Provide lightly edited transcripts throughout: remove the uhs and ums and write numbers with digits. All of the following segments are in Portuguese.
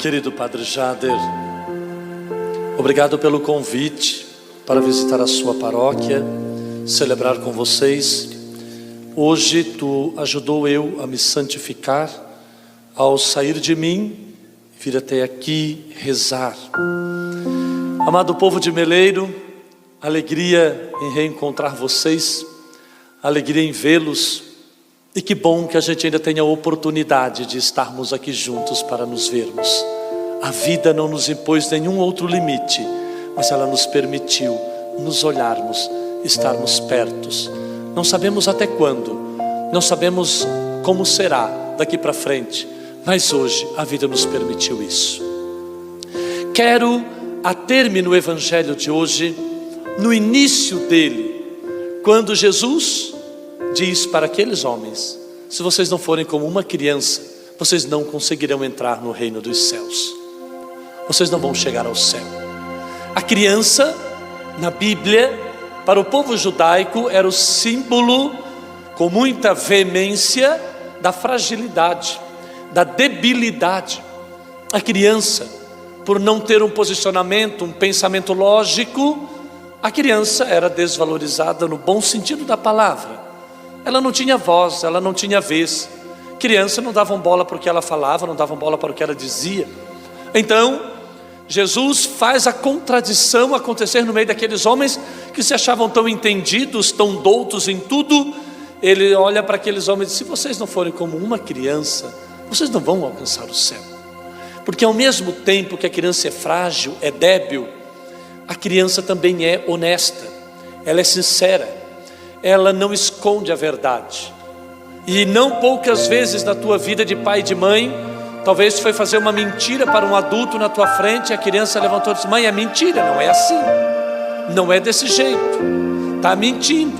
Querido Padre Jader, obrigado pelo convite para visitar a sua paróquia, celebrar com vocês. Hoje tu ajudou eu a me santificar ao sair de mim, vir até aqui rezar. Amado povo de Meleiro, alegria em reencontrar vocês, alegria em vê-los, e que bom que a gente ainda tenha a oportunidade de estarmos aqui juntos para nos vermos. A vida não nos impôs nenhum outro limite, mas ela nos permitiu nos olharmos, estarmos pertos. Não sabemos até quando, não sabemos como será daqui para frente, mas hoje a vida nos permitiu isso. Quero, a término do evangelho de hoje, no início dele, quando Jesus diz para aqueles homens: se vocês não forem como uma criança, vocês não conseguirão entrar no reino dos céus. Vocês não vão chegar ao céu. A criança, na Bíblia, para o povo judaico, era o símbolo, com muita veemência, da fragilidade, da debilidade. A criança, por não ter um posicionamento, um pensamento lógico, a criança era desvalorizada no bom sentido da palavra. Ela não tinha voz, ela não tinha vez. Criança não davam bola para o que ela falava, não davam bola para o que ela dizia. Então, Jesus faz a contradição acontecer no meio daqueles homens que se achavam tão entendidos, tão doutos em tudo. Ele olha para aqueles homens e diz: se vocês não forem como uma criança, vocês não vão alcançar o céu. Porque ao mesmo tempo que a criança é frágil, é débil, a criança também é honesta, ela é sincera, ela não esconde a verdade. E não poucas vezes na tua vida de pai e de mãe, talvez tu foi fazer uma mentira para um adulto na tua frente, e a criança levantou e disse: mãe, é mentira, não é assim, não é desse jeito, está mentindo,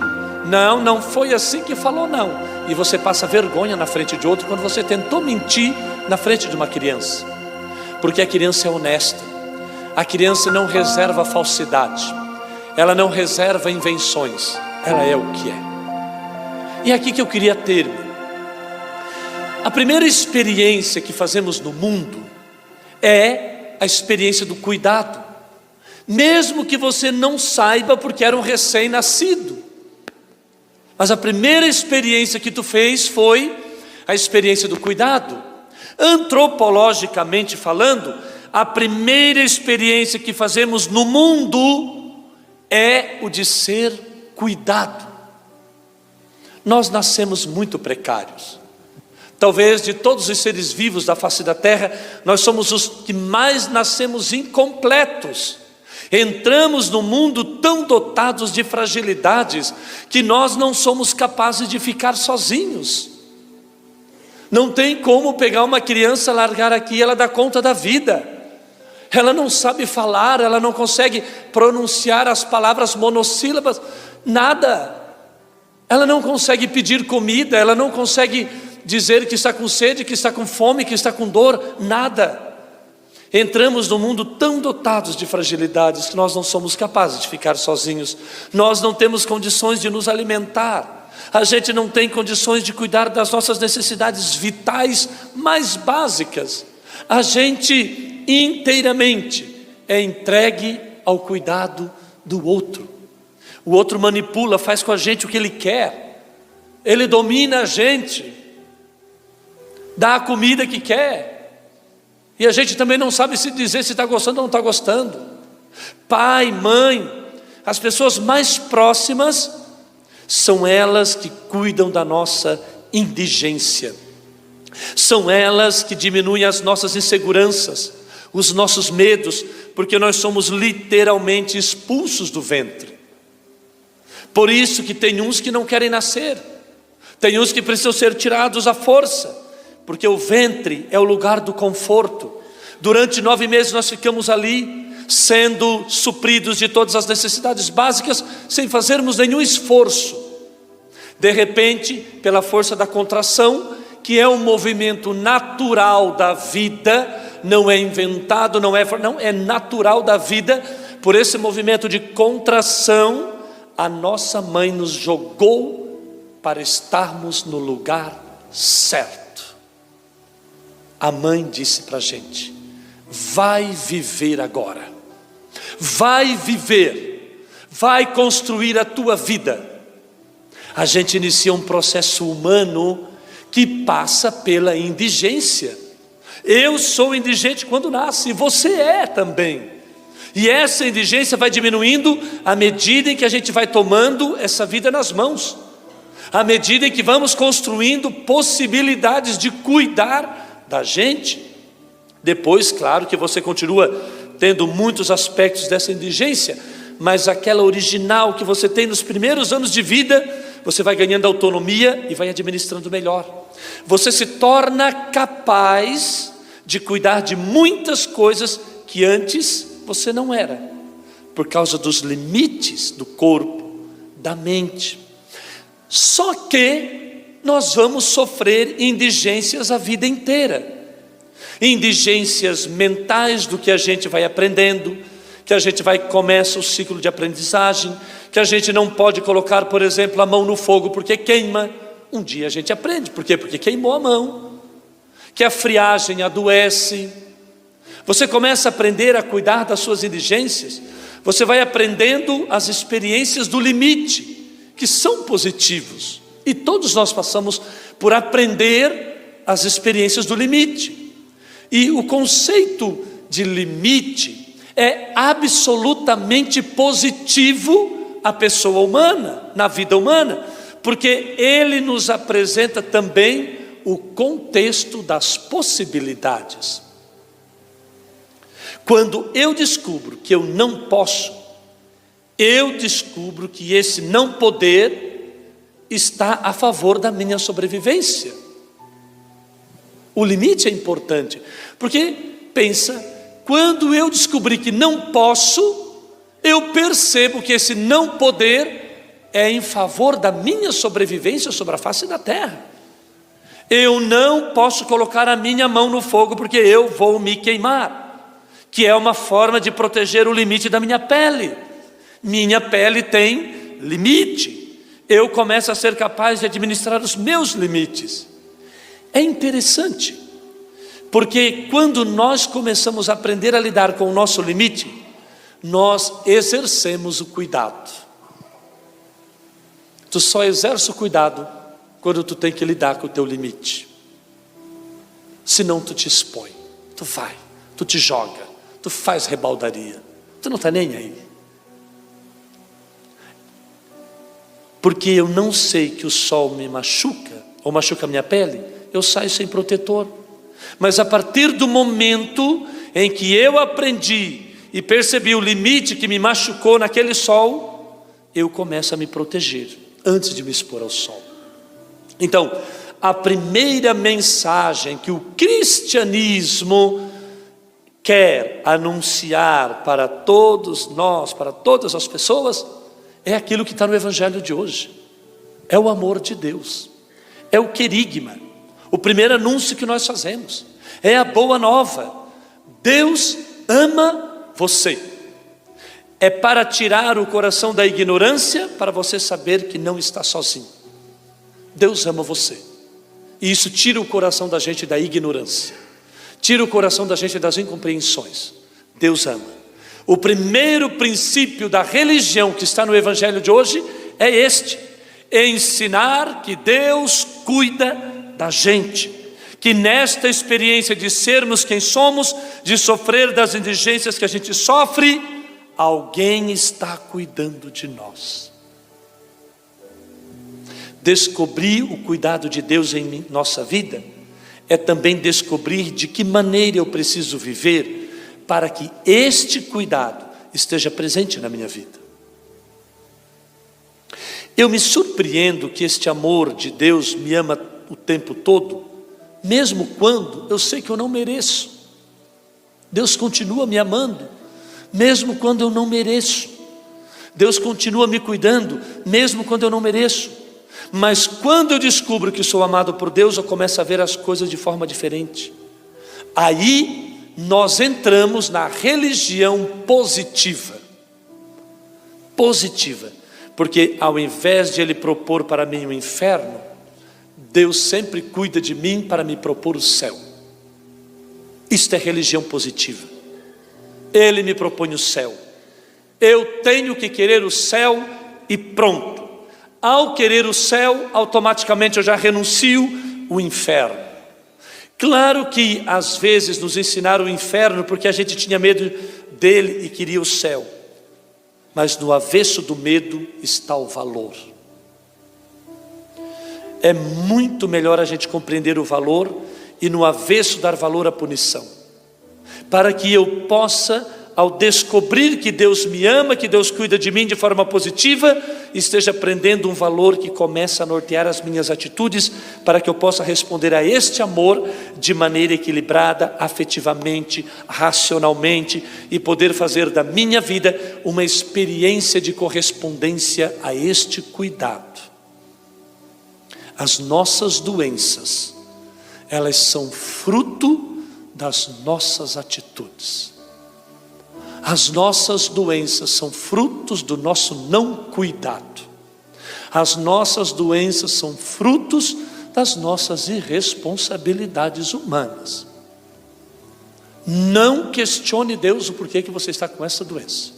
não foi assim que falou, não. E você passa vergonha na frente de outro quando você tentou mentir na frente de uma criança, porque a criança é honesta, a criança não reserva falsidade, ela não reserva invenções, ela é o que é. E é aqui que eu queria terminar. A primeira experiência que fazemos no mundo é a experiência do cuidado, mesmo que você não saiba, porque era um recém-nascido. Mas a primeira experiência que tu fez foi a experiência do cuidado. Antropologicamente falando, a primeira experiência que fazemos no mundo é o de ser cuidado. Nós nascemos muito precários. Talvez de todos os seres vivos da face da terra, nós somos os que mais nascemos incompletos. Entramos no mundo tão dotados de fragilidades que nós não somos capazes de ficar sozinhos. Não tem como pegar uma criança, largar aqui e ela dar conta da vida. Ela não sabe falar, ela não consegue pronunciar as palavras monossílabas, nada. Ela não consegue pedir comida, ela não consegue dizer que está com sede, que está com fome, que está com dor, nada. Entramos no mundo tão dotados de fragilidades que nós não somos capazes de ficar sozinhos. Nós não temos condições de nos alimentar, a gente não tem condições de cuidar das nossas necessidades vitais mais básicas. A gente inteiramente é entregue ao cuidado do outro. O outro manipula, faz com a gente o que ele quer, ele domina a gente, dá a comida que quer, e a gente também não sabe se dizer se está gostando ou não está gostando. Pai, mãe, as pessoas mais próximas são elas que cuidam da nossa indigência, são elas que diminuem as nossas inseguranças, os nossos medos, porque nós somos literalmente expulsos do ventre. Por isso que tem uns que não querem nascer, tem uns que precisam ser tirados à força, porque o ventre é o lugar do conforto. Durante 9 meses nós ficamos ali, sendo supridos de todas as necessidades básicas, sem fazermos nenhum esforço. De repente, pela força da contração, que é um movimento natural da vida, não é inventado, não, é natural da vida, por esse movimento de contração, a nossa mãe nos jogou para estarmos no lugar certo. A mãe disse para a gente: vai viver agora. Vai viver, vai construir a tua vida. A gente inicia um processo humano que passa pela indigência. Eu sou indigente quando nasço, e você é também. E essa indigência vai diminuindo à medida em que a gente vai tomando essa vida nas mãos, à medida em que vamos construindo possibilidades de cuidar da gente. Depois, claro que você continua tendo muitos aspectos dessa indigência, mas aquela original que você tem nos primeiros anos de vida, você vai ganhando autonomia e vai administrando melhor. Você se torna capaz de cuidar de muitas coisas que antes você não era, por causa dos limites do corpo, da mente. Só que nós vamos sofrer indigências a vida inteira. Indigências mentais do que a gente vai aprendendo, que a gente começa o ciclo de aprendizagem, que a gente não pode colocar, por exemplo, a mão no fogo porque queima. Um dia a gente aprende, por quê? Porque queimou a mão. Que a friagem adoece. Você começa a aprender a cuidar das suas indigências. Você vai aprendendo as experiências do limite, que são positivos. E todos nós passamos por aprender as experiências do limite. E o conceito de limite é absolutamente positivo à pessoa humana, na vida humana, porque ele nos apresenta também o contexto das possibilidades. Quando eu descubro que eu não posso, eu descubro que esse não poder está a favor da minha sobrevivência. O limite é importante, porque pensa, quando eu descobri que não posso, eu percebo que esse não poder é em favor da minha sobrevivência sobre a face da terra. Eu não posso colocar a minha mão no fogo porque eu vou me queimar, que é uma forma de proteger o limite da minha pele. Minha pele tem limite. Eu começo a ser capaz de administrar os meus limites. É interessante, porque quando nós começamos a aprender a lidar com o nosso limite, nós exercemos o cuidado. Tu só exerce o cuidado quando tu tem que lidar com o teu limite. Senão tu te expõe, tu vai, tu te joga, tu faz rebaldaria, tu não está nem aí. Porque eu não sei que o sol me machuca, ou machuca a minha pele, eu saio sem protetor. Mas a partir do momento em que eu aprendi e percebi o limite que me machucou naquele sol, eu começo a me proteger antes de me expor ao sol. Então, a primeira mensagem que o cristianismo quer anunciar para todos nós, para todas as pessoas, é aquilo que está no evangelho de hoje. É o amor de Deus, é o querigma, o primeiro anúncio que nós fazemos, é a boa nova. Deus ama você. É para tirar o coração da ignorância, para você saber que não está sozinho. Deus ama você. E isso tira o coração da gente da ignorância, tira o coração da gente das incompreensões. Deus ama. O primeiro princípio da religião que está no evangelho de hoje é este: ensinar que Deus cuida da gente, que nesta experiência de sermos quem somos, de sofrer das indigências que a gente sofre, alguém está cuidando de nós. Descobrir o cuidado de Deus em nossa vida é também descobrir de que maneira eu preciso viver para que este cuidado esteja presente na minha vida. Eu me surpreendo que este amor de Deus me ama o tempo todo, mesmo quando eu sei que eu não mereço. Deus continua me amando, mesmo quando eu não mereço. Deus continua me cuidando, mesmo quando eu não mereço. Mas quando eu descubro que sou amado por Deus, eu começo a ver as coisas de forma diferente. Aí nós entramos na religião positiva. Positiva, porque ao invés de Ele propor para mim o inferno, Deus sempre cuida de mim para me propor o céu. Isto é religião positiva. Ele me propõe o céu. Eu tenho que querer o céu e pronto. Ao querer o céu, automaticamente eu já renuncio o inferno. Claro que às vezes nos ensinaram o inferno porque a gente tinha medo dele e queria o céu. Mas no avesso do medo está o valor. É muito melhor a gente compreender o valor e no avesso dar valor à punição. Para que eu possa, ao descobrir que Deus me ama, que Deus cuida de mim de forma positiva, esteja aprendendo um valor que começa a nortear as minhas atitudes, para que eu possa responder a este amor de maneira equilibrada, afetivamente, racionalmente, e poder fazer da minha vida uma experiência de correspondência a este cuidado. As nossas doenças, elas são fruto das nossas atitudes. As nossas doenças são frutos do nosso não cuidado. As nossas doenças são frutos das nossas irresponsabilidades humanas. Não questione Deus o porquê que você está com essa doença.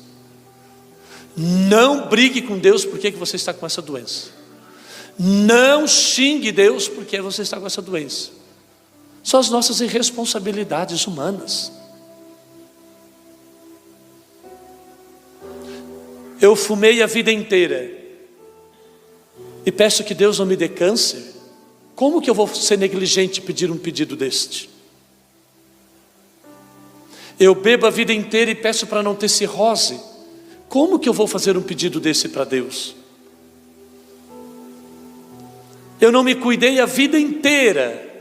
Não brigue com Deus porque que você está com essa doença. Não xingue Deus porque você está com essa doença. São as nossas irresponsabilidades humanas. Eu fumei a vida inteira e peço que Deus não me dê câncer. Como que eu vou ser negligente e pedir um pedido deste? Eu bebo a vida inteira e peço para não ter cirrose. Como que eu vou fazer um pedido desse para Deus? Eu não me cuidei a vida inteira,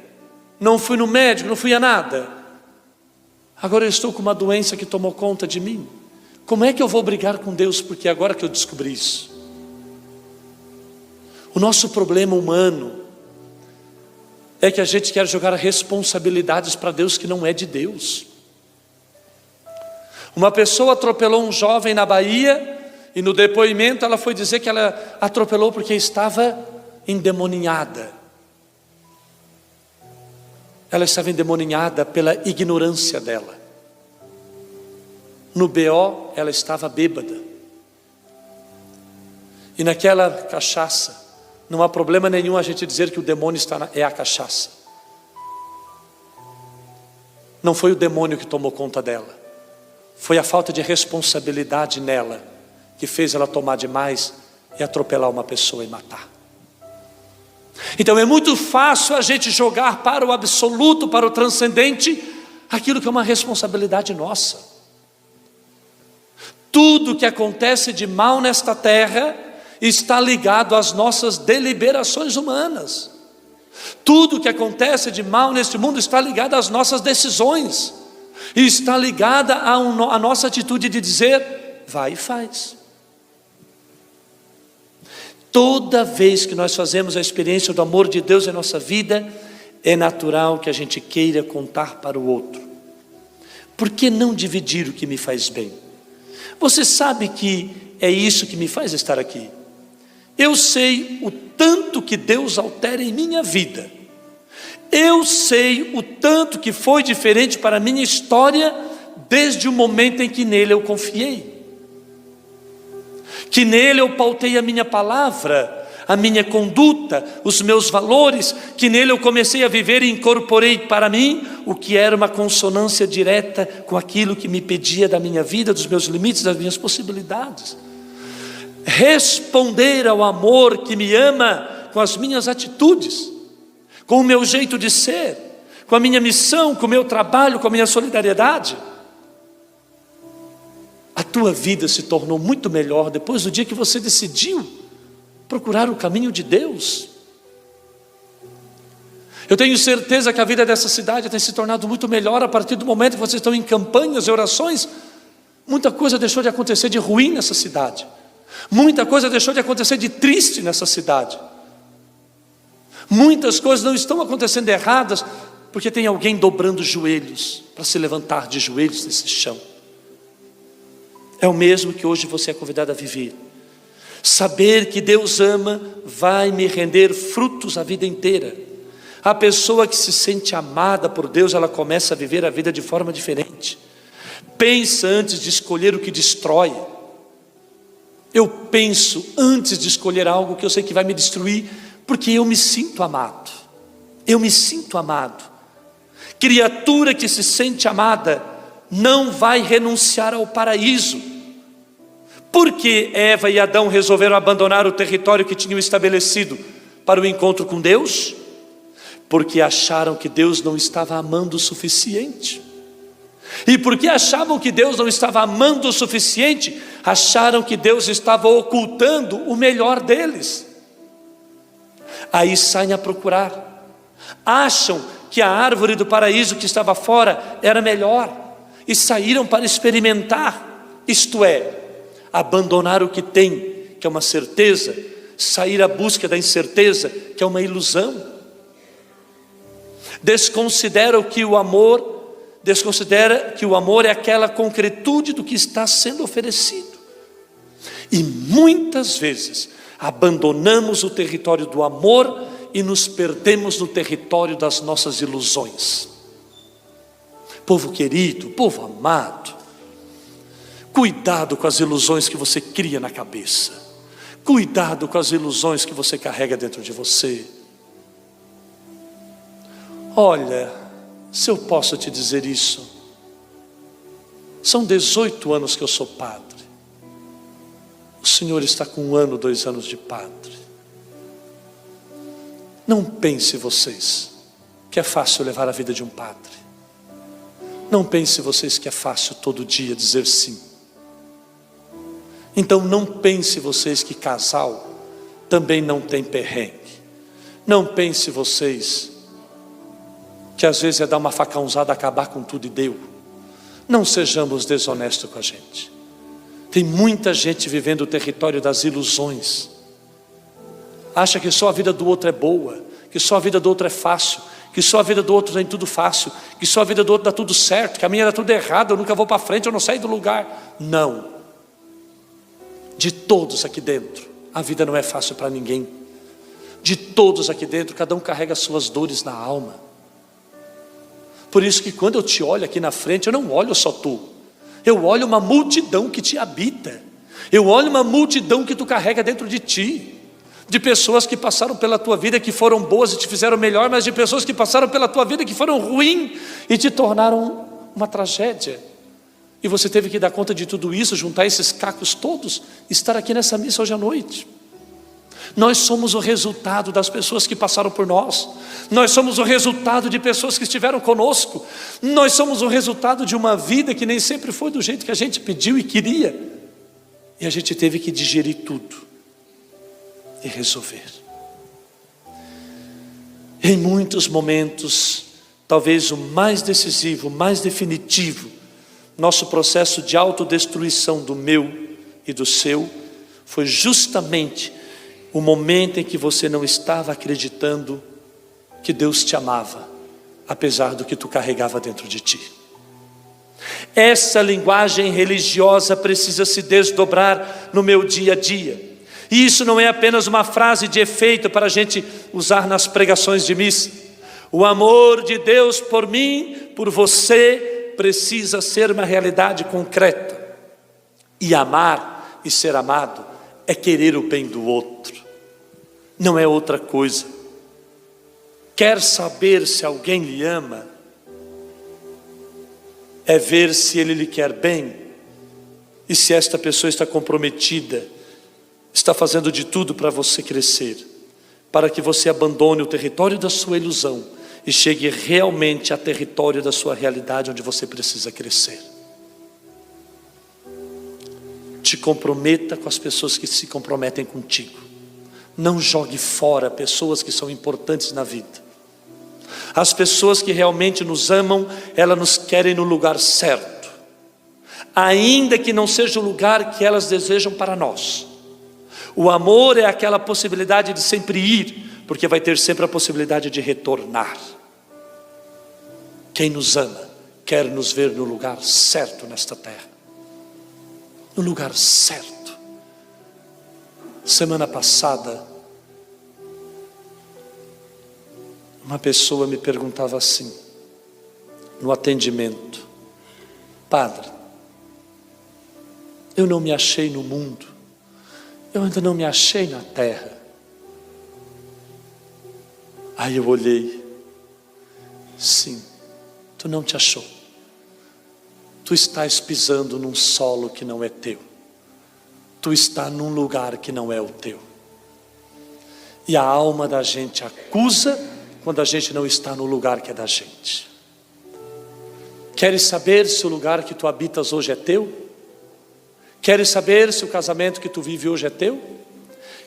não fui no médico, não fui a nada. Agora eu estou com uma doença que tomou conta de mim. Como é que eu vou brigar com Deus? Porque agora que eu descobri isso. O nosso problema humano é que a gente quer jogar responsabilidades para Deus que não é de Deus. Uma pessoa atropelou um jovem na Bahia e no depoimento ela foi dizer que ela atropelou porque estava endemoninhada. Ela estava endemoninhada pela ignorância dela. No BO ela estava bêbada. E naquela cachaça, não há problema nenhum a gente dizer que o demônio é a cachaça. Não foi o demônio que tomou conta dela. Foi a falta de responsabilidade nela que fez ela tomar demais e atropelar uma pessoa e matar. Então é muito fácil a gente jogar para o absoluto, para o transcendente, aquilo que é uma responsabilidade nossa. Tudo que acontece de mal nesta terra está ligado às nossas deliberações humanas. Tudo que acontece de mal neste mundo está ligado às nossas decisões. E está ligada à nossa atitude de dizer, vai e faz. Toda vez que nós fazemos a experiência do amor de Deus em nossa vida, é natural que a gente queira contar para o outro. Por que não dividir o que me faz bem? Você sabe que é isso que me faz estar aqui. Eu sei o tanto que Deus altera em minha vida. Eu sei o tanto que foi diferente para a minha história desde o momento em que nele eu confiei. Que nele eu pautei a minha palavra, a minha conduta, os meus valores, que nele eu comecei a viver e incorporei para mim o que era uma consonância direta com aquilo que me pedia da minha vida, dos meus limites, das minhas possibilidades. Responder ao amor que me ama com as minhas atitudes, com o meu jeito de ser, com a minha missão, com o meu trabalho, com a minha solidariedade. A tua vida se tornou muito melhor depois do dia que você decidiu procurar o caminho de Deus. Eu tenho certeza que a vida dessa cidade tem se tornado muito melhor a partir do momento que vocês estão em campanhas e orações. Muita coisa deixou de acontecer de ruim nessa cidade. Muita coisa deixou de acontecer de triste nessa cidade. Muitas coisas não estão acontecendo erradas porque tem alguém dobrando os joelhos para se levantar de joelhos nesse chão. É o mesmo que hoje você é convidado a viver. Saber que Deus ama vai me render frutos a vida inteira. A pessoa que se sente amada por Deus, ela começa a viver a vida de forma diferente. Pensa antes de escolher o que destrói. Eu penso antes de escolher algo que eu sei que vai me destruir, porque eu me sinto amado. Eu me sinto amado. Criatura que se sente amada não vai renunciar ao paraíso. Por que Eva e Adão resolveram abandonar o território que tinham estabelecido para o encontro com Deus? Porque acharam que Deus não estava amando o suficiente. E porque achavam que Deus não estava amando o suficiente, acharam que Deus estava ocultando o melhor deles. Aí saem a procurar. Acham que a árvore do paraíso que estava fora era melhor e saíram para experimentar, isto é, abandonar o que tem, que é uma certeza, sair à busca da incerteza, que é uma ilusão. Desconsidera que o amor é aquela concretude do que está sendo oferecido. E muitas vezes abandonamos o território do amor e nos perdemos no território das nossas ilusões. Povo querido, povo amado, cuidado com as ilusões que você cria na cabeça. Cuidado com as ilusões que você carrega dentro de você. Olha, se eu posso te dizer isso, são 18 anos que eu sou padre. O senhor está com 1 ano, 2 anos de padre. Não pense vocês que é fácil levar a vida de um padre. Não pense vocês que é fácil todo dia dizer sim. Então não pense vocês que casal também não tem perrengue. Não pense vocês que às vezes é dar uma facãozada, acabar com tudo e deu. Não sejamos desonestos com a gente. Tem muita gente vivendo o território das ilusões. Acha que só a vida do outro é boa, que só a vida do outro é fácil, que só a vida do outro tem tudo fácil, que só a vida do outro dá tudo certo, que a minha dá tudo errado, eu nunca vou para frente, eu não saio do lugar. Não. De todos aqui dentro, a vida não é fácil para ninguém. De todos aqui dentro, cada um carrega as suas dores na alma. Por isso que quando eu te olho aqui na frente, eu não olho só tu. Eu olho uma multidão que te habita. Eu olho uma multidão que tu carrega dentro de ti. De pessoas que passaram pela tua vida que foram boas e te fizeram melhor, mas de pessoas que passaram pela tua vida que foram ruins e te tornaram uma tragédia. E você teve que dar conta de tudo isso, juntar esses cacos todos, estar aqui nessa missa hoje à noite. Nós somos o resultado das pessoas que passaram por nós. Nós somos o resultado de pessoas que estiveram conosco. Nós somos o resultado de uma vida que nem sempre foi do jeito que a gente pediu e queria. E a gente teve que digerir tudo e resolver. Em muitos momentos, talvez o mais decisivo, o mais definitivo, nosso processo de autodestruição do meu e do seu, foi justamente o momento em que você não estava acreditando que Deus te amava, apesar do que tu carregava dentro de ti. Essa linguagem religiosa precisa se desdobrar no meu dia a dia. E isso não é apenas uma frase de efeito para a gente usar nas pregações de missa. O amor de Deus por mim, por você, precisa ser uma realidade concreta. E amar e ser amado é querer o bem do outro, não é outra coisa. Quer saber se alguém lhe ama? É ver se ele lhe quer bem e se esta pessoa está comprometida, está fazendo de tudo para você crescer, para que você abandone o território da sua ilusão e chegue realmente ao território da sua realidade, onde você precisa crescer. Te comprometa com as pessoas que se comprometem contigo. Não jogue fora pessoas que são importantes na vida. As pessoas que realmente nos amam, elas nos querem no lugar certo, ainda que não seja o lugar que elas desejam para nós. O amor é aquela possibilidade de sempre ir, porque vai ter sempre a possibilidade de retornar. Quem nos ama quer nos ver no lugar certo nesta terra, no lugar certo. Semana passada, Uma pessoa me perguntava assim, no atendimento: padre, eu não me achei no mundo, eu ainda não me achei na terra. Aí eu olhei, sim, tu não te achou. Tu estás pisando num solo que não é teu. Tu está num lugar que não é o teu. E a alma da gente acusa quando a gente não está no lugar que é da gente. Queres saber se o lugar que tu habitas hoje é teu? Queres saber se o casamento que tu vive hoje é teu?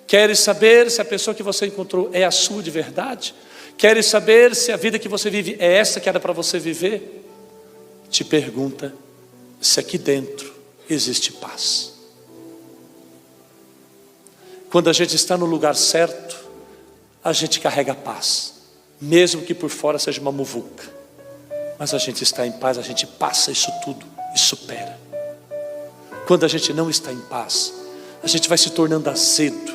Queres saber se a pessoa que você encontrou é a sua de verdade? Queres saber se a vida que você vive é essa que era para você viver? Te pergunta se aqui dentro existe paz. Quando a gente está no lugar certo, a gente carrega paz, mesmo que por fora seja uma muvuca. Mas a gente está em paz, a gente passa isso tudo e supera. Quando a gente não está em paz, a gente vai se tornando azedo,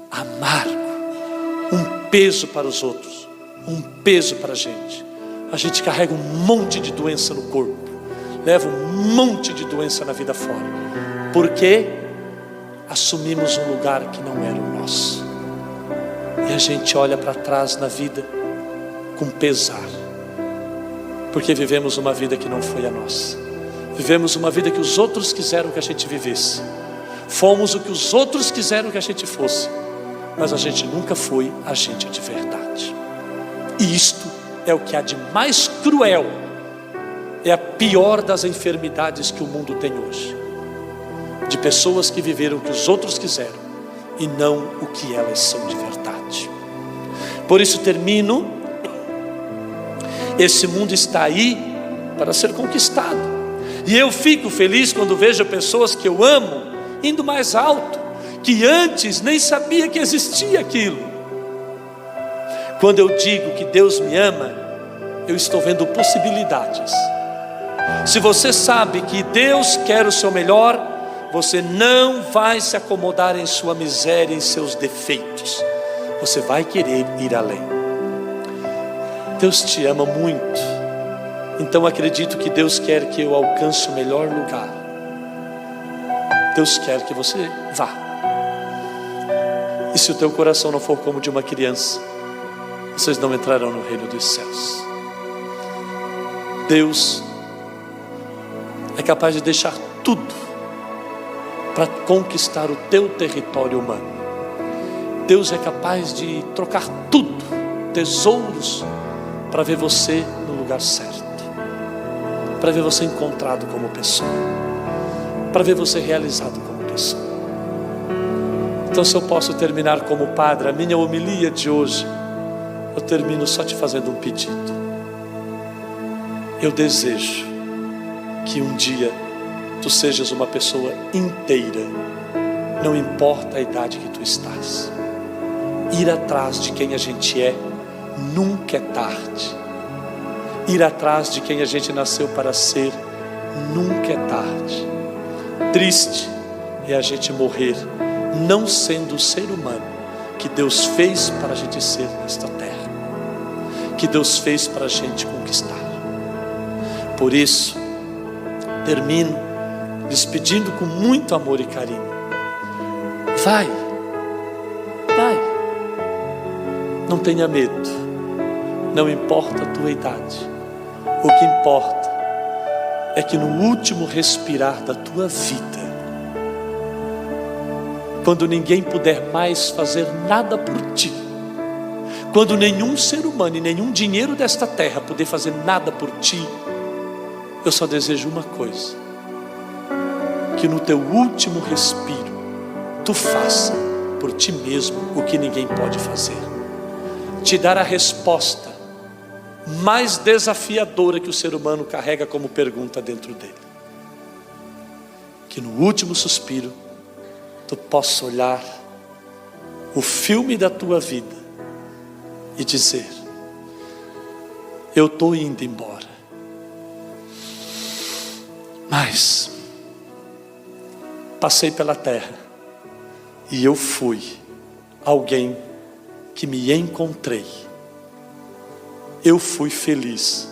amargo, um peso para os outros, um peso para a gente. A gente carrega um monte de doença no corpo, leva um monte de doença na vida fora, porque assumimos um lugar que não era o nosso. E a gente olha para trás na vida com pesar, porque vivemos uma vida que não foi a nossa. Vivemos uma vida que os outros quiseram que a gente vivesse. Fomos o que os outros quiseram que a gente fosse, mas a gente nunca foi a gente de verdade. E isto é o que há de mais cruel. É a pior das enfermidades que o mundo tem hoje, de pessoas que viveram o que os outros quiseram e não o que elas são de verdade. Por isso termino: esse mundo está aí para ser conquistado. E eu fico feliz quando vejo pessoas que eu amo indo mais alto, que antes nem sabia que existia aquilo. Quando eu digo que Deus me ama, eu estou vendo possibilidades. Se você sabe que Deus quer o seu melhor, você não vai se acomodar em sua miséria, em seus defeitos. Você vai querer ir além. Deus te ama muito. Então acredito que Deus quer que eu alcance o melhor lugar. Deus quer que você vá. E se o teu coração não for como o de uma criança, vocês não entrarão no reino dos céus. Deus é capaz de deixar tudo para conquistar o teu território humano. Deus é capaz de trocar tudo, tesouros, para ver você no lugar certo, para ver você encontrado como pessoa, para ver você realizado como pessoa. Então, se eu posso terminar como padre a minha homilia de hoje, eu termino só te fazendo um pedido. Eu desejo que um dia tu sejas uma pessoa inteira, não importa a idade que tu estás. Ir atrás de quem a gente é nunca é tarde. Ir atrás de quem a gente nasceu para ser nunca é tarde. Triste é a gente morrer não sendo o ser humano que Deus fez para a gente ser nesta terra, que Deus fez para a gente conquistar. Por isso, termino despedindo com muito amor e carinho. Vai, não tenha medo, não importa a tua idade. O que importa é que no último respirar da tua vida, quando ninguém puder mais fazer nada por ti, quando nenhum ser humano e nenhum dinheiro desta terra puder fazer nada por ti, eu só desejo uma coisa: que no teu último respiro tu faça por ti mesmo o que ninguém pode fazer. Te dar a resposta mais desafiadora que o ser humano carrega como pergunta dentro dele. Que no último suspiro tu possa olhar o filme da tua vida e dizer: eu estou indo embora, mas passei pela terra e eu fui alguém que me encontrei eu fui feliz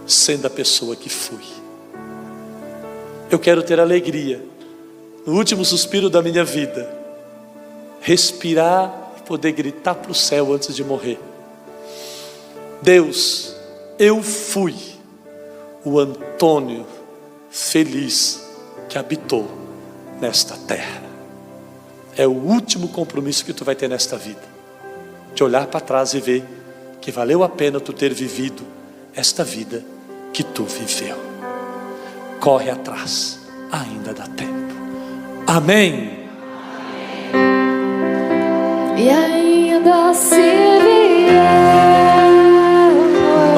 sendo a pessoa que fui. Eu quero ter alegria no último suspiro da minha vida, respirar e poder gritar para o céu antes de morrer: Deus, eu fui o Antônio feliz que habitou nesta terra. É o último compromisso que tu vai ter nesta vida, de olhar para trás e ver que valeu a pena tu ter vivido esta vida que tu viveu. Corre atrás, ainda dá tempo. Amém. E ainda se vier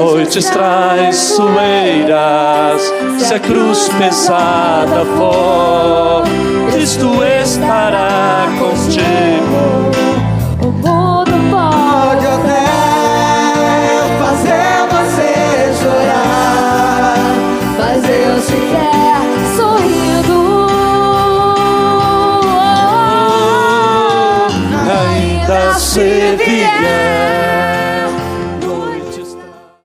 noites traiçoeiras, se a cruz pesada for, Cristo estará contigo. O mundo pode até fazer você chorar, mas Deus te quer sorrindo. Ainda se vier